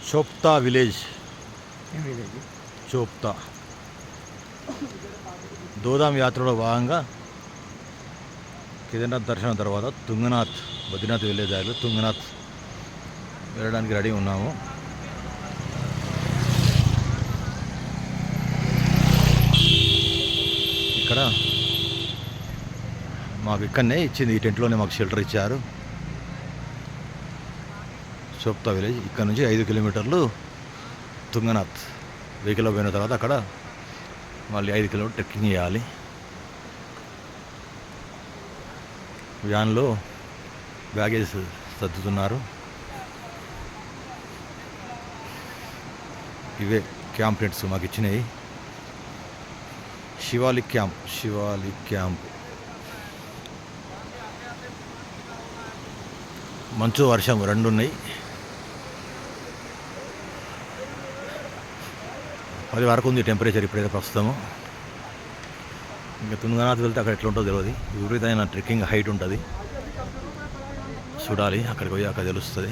Chopta village. Chopta దోదాం యాత్రలో భాగంగా కేదార్నాథ్ దర్శనం తర్వాత తుంగనాథ్, బద్రీనాథ్ వెళ్ళే దారిలో తుంగనాథ్ వెళ్ళడానికి రెడీ ఉన్నాము. ఇక్కడ మాకు ఇక్కడనే ఇచ్చింది, ఈ టెంట్లోనే మాకు షెల్టర్ ఇచ్చారు. చోప్తా విలేజ్ ఇక్కడ నుంచి 5 కిలోమీటర్లు తుంగనాథ్. వెహికల్లో పోయిన తర్వాత అక్కడ మళ్ళీ 5 కిలోమీటర్ ట్రెక్కింగ్ చేయాలి. వ్యాన్లో బ్యాగేజ్ సర్దుతున్నారు. ఇవే క్యాంప్ టెంట్స్ మాకు ఇచ్చినాయి. శివాలిక్ క్యాంప్. మంచు వర్షం 2 ఉన్నాయి. 10 వరకు ఉంది టెంపరేచర్ ఇప్పుడైతే ప్రస్తుతము. ఇంకా తుంగనాథ్ వెళ్తే అక్కడ ఎట్లా ఉంటుందో తెలియదు. విపరీతమైన ట్రెక్కింగ్ హైట్ ఉంటుంది, చూడాలి, అక్కడికి పోయి అక్కడ తెలుస్తుంది.